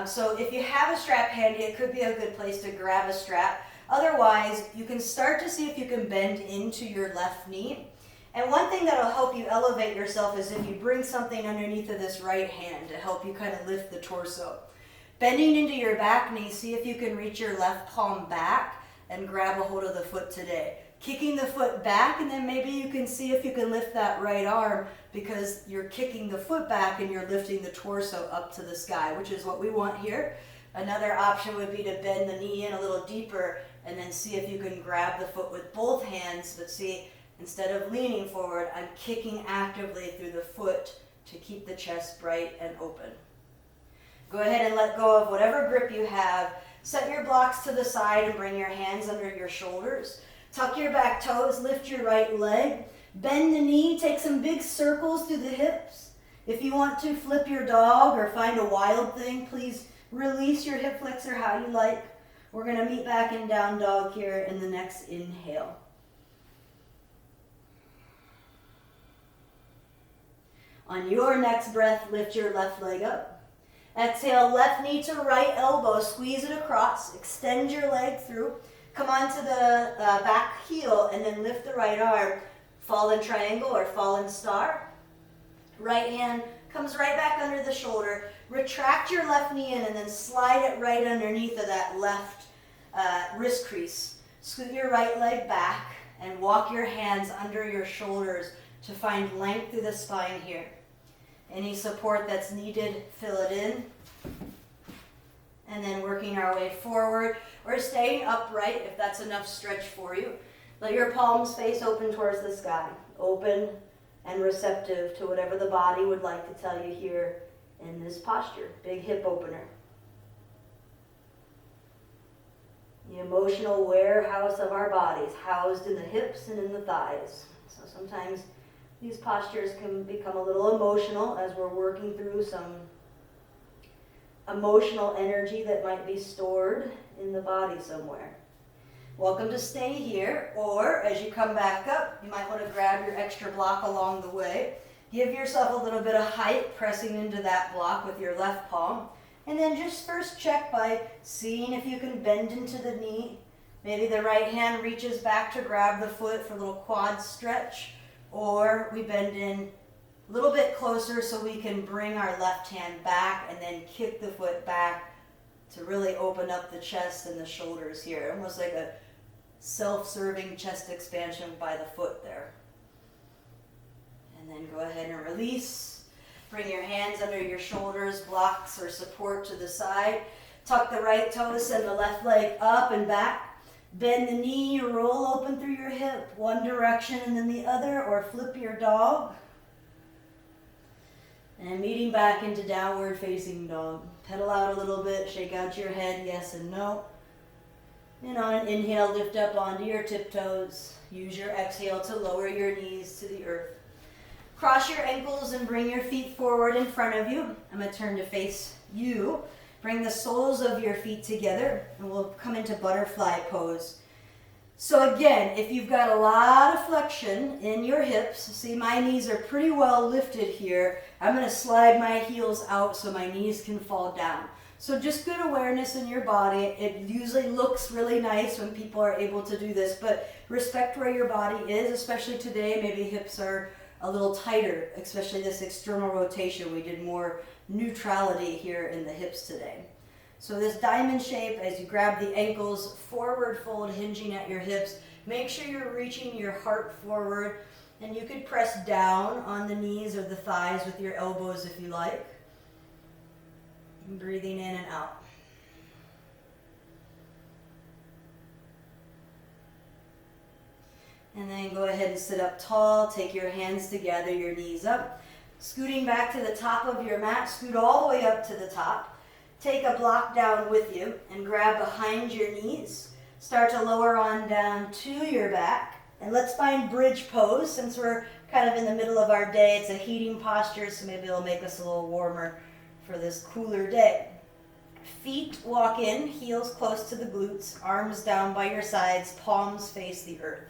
so if you have a strap handy, it could be a good place to grab a strap. Otherwise, you can start to see if you can bend into your left knee. And one thing that'll help you elevate yourself is if you bring something underneath of this right hand to help you kind of lift the torso. Bending into your back knee, see if you can reach your left palm back and grab a hold of the foot today. Kicking the foot back, and then maybe you can see if you can lift that right arm because you're kicking the foot back and you're lifting the torso up to the sky, which is what we want here. Another option would be to bend the knee in a little deeper and then see if you can grab the foot with both hands, but see, instead of leaning forward, I'm kicking actively through the foot to keep the chest bright and open. Go ahead and let go of whatever grip you have. Set your blocks to the side and bring your hands under your shoulders. Tuck your back toes, lift your right leg, bend the knee, take some big circles through the hips. If you want to flip your dog or find a wild thing, please release your hip flexor how you like. We're going to meet back in down dog here in the next inhale. On your next breath, lift your left leg up. Exhale, left knee to right elbow, squeeze it across, extend your leg through. Come onto the back heel and then lift the right arm. Fallen triangle or fallen star. Right hand comes right back under the shoulder. Retract your left knee in and then slide it right underneath of that left wrist crease. Scoot your right leg back and walk your hands under your shoulders to find length through the spine here. Any support that's needed, fill it in. And then working our way forward. Or staying upright if that's enough stretch for you. Let your palms face open towards the sky. Open and receptive to whatever the body would like to tell you here in this posture. Big hip opener. The emotional warehouse of our bodies, housed in the hips and in the thighs. So sometimes these postures can become a little emotional as we're working through some emotional energy that might be stored in the body somewhere. Welcome to stay here, or as you come back up, you might want to grab your extra block along the way. Give yourself a little bit of height, pressing into that block with your left palm. And then just first check by seeing if you can bend into the knee. Maybe the right hand reaches back to grab the foot for a little quad stretch, or we bend in a little bit closer so we can bring our left hand back and then kick the foot back to really open up the chest and the shoulders here. Almost like a self-serving chest expansion by the foot there. And then go ahead and release. Bring your hands under your shoulders, blocks or support to the side. Tuck the right toes, send the left leg up and back. Bend the knee, roll open through your hip, one direction and then the other, or flip your dog. And meeting back into downward facing dog. Pedal out a little bit, shake out your head, yes and no. And on an inhale, lift up onto your tiptoes. Use your exhale to lower your knees to the earth. Cross your ankles and bring your feet forward in front of you. I'm going to turn to face you. Bring the soles of your feet together and we'll come into butterfly pose. So again, if you've got a lot of flexion in your hips, see my knees are pretty well lifted here. I'm going to slide my heels out so my knees can fall down. So just good awareness in your body. It usually looks really nice when people are able to do this, but respect where your body is, especially today. Maybe hips are a little tighter, especially this external rotation. We did more neutrality here in the hips today. So this diamond shape, as you grab the ankles, forward fold, hinging at your hips. Make sure you're reaching your heart forward, and you could press down on the knees or the thighs with your elbows if you like. And breathing in and out. And then go ahead and sit up tall. Take your hands to gather your knees up. Scooting back to the top of your mat, scoot all the way up to the top. Take a block down with you and grab behind your knees. Start to lower on down to your back. And let's find bridge pose. Since we're kind of in the middle of our day, it's a heating posture, so maybe it'll make us a little warmer for this cooler day. Feet walk in, heels close to the glutes, arms down by your sides, palms face the earth.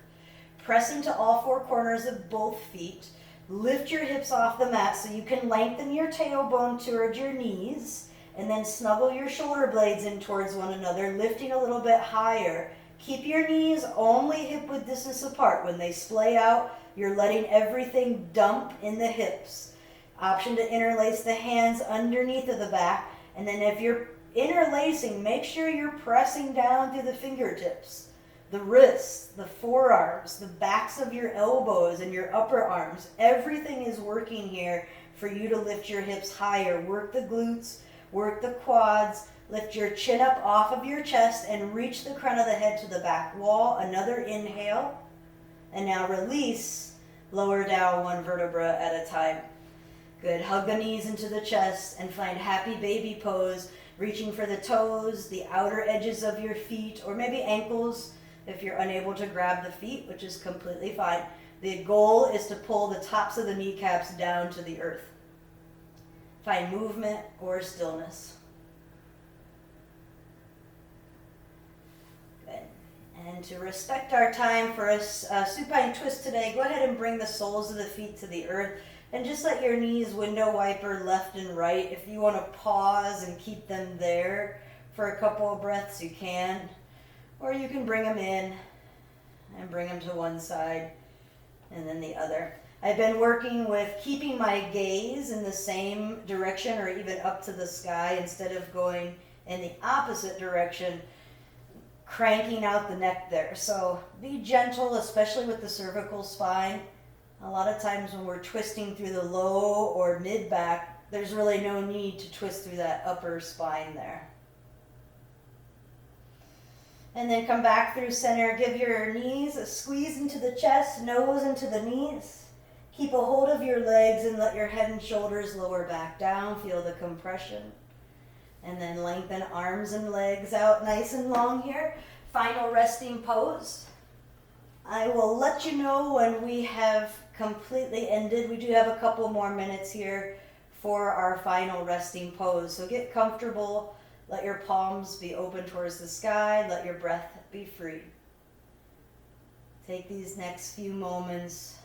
Press into all four corners of both feet. Lift your hips off the mat so you can lengthen your tailbone towards your knees, and then snuggle your shoulder blades in towards one another, lifting a little bit higher. Keep your knees only hip width distance apart. When they splay out, you're letting everything dump in the hips. Option to interlace the hands underneath of the back, and then if you're interlacing, make sure you're pressing down through the fingertips, the wrists, the forearms, the backs of your elbows and your upper arms. Everything is working here for you to lift your hips higher. Work the glutes, work the quads, lift your chin up off of your chest and reach the crown of the head to the back wall. Another inhale, and now release, lower down one vertebra at a time. Good. Hug the knees into the chest and find happy baby pose, reaching for the toes, the outer edges of your feet, or maybe ankles if you're unable to grab the feet, which is completely fine. The goal is to pull the tops of the kneecaps down to the earth. Find movement or stillness. Good. And to respect our time for a supine twist today, go ahead and bring the soles of the feet to the earth. And just let your knees window wiper left and right. If you want to pause and keep them there for a couple of breaths, you can. Or you can bring them in and bring them to one side and then the other. I've been working with keeping my gaze in the same direction or even up to the sky instead of going in the opposite direction, cranking out the neck there. So be gentle, especially with the cervical spine. A lot of times when we're twisting through the low or mid back, there's really no need to twist through that upper spine there. And then come back through center. Give your knees a squeeze into the chest, nose into the knees. Keep a hold of your legs and let your head and shoulders lower back down. Feel the compression. And then lengthen arms and legs out nice and long here. Final resting pose. I will let you know when we have completely ended. We do have a couple more minutes here for our final resting pose. So get comfortable. Let your palms be open towards the sky. Let your breath be free. Take these next few moments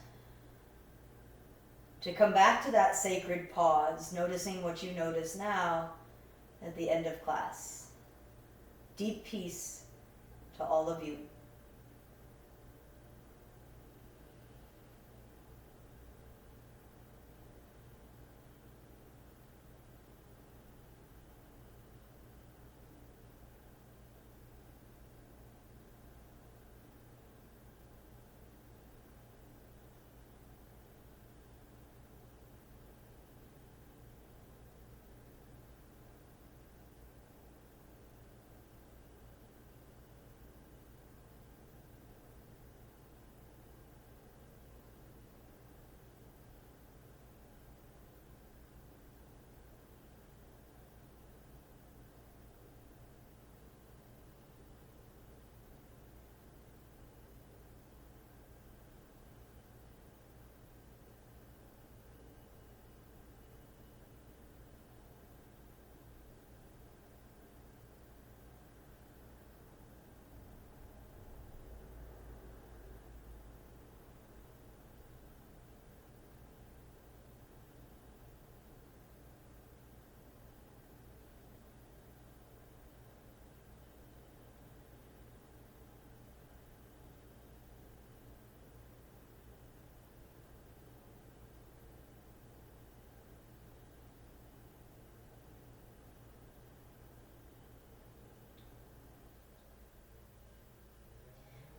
to come back to that sacred pause, noticing what you notice now at the end of class. Deep peace to all of you.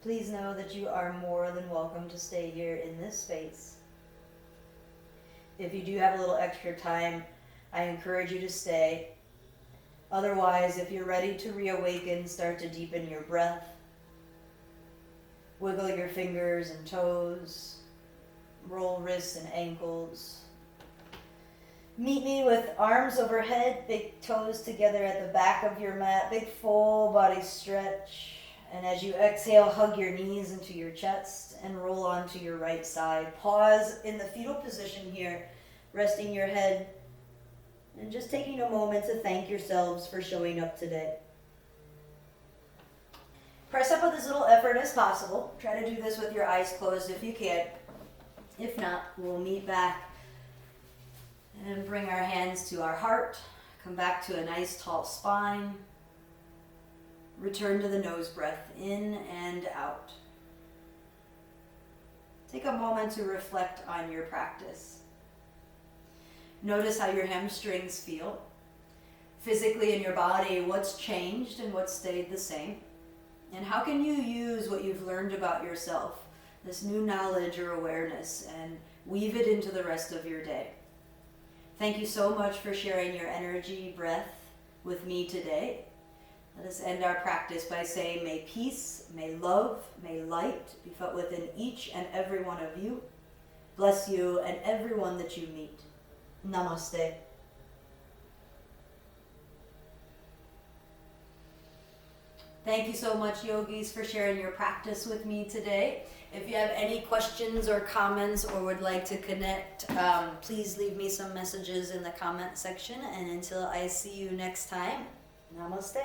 Please know that you are more than welcome to stay here in this space. If you do have a little extra time, I encourage you to stay. Otherwise, if you're ready to reawaken, start to deepen your breath. Wiggle your fingers and toes. Roll wrists and ankles. Meet me with arms overhead, big toes together at the back of your mat, big full body stretch. And as you exhale, hug your knees into your chest and roll onto your right side. Pause in the fetal position here, resting your head and just taking a moment to thank yourselves for showing up today. Press up with as little effort as possible. Try to do this with your eyes closed if you can. If not, we'll meet back and bring our hands to our heart. Come back to a nice tall spine. Return to the nose breath, in and out. Take a moment to reflect on your practice. Notice how your hamstrings feel. Physically in your body, what's changed and what stayed the same? And how can you use what you've learned about yourself, this new knowledge or awareness, and weave it into the rest of your day? Thank you so much for sharing your energy, breath with me today. Let us end our practice by saying, may peace, may love, may light be felt within each and every one of you. Bless you and everyone that you meet. Namaste. Thank you so much, yogis, for sharing your practice with me today. If you have any questions or comments or would like to connect, please leave me some messages in the comment section. And until I see you next time, namaste.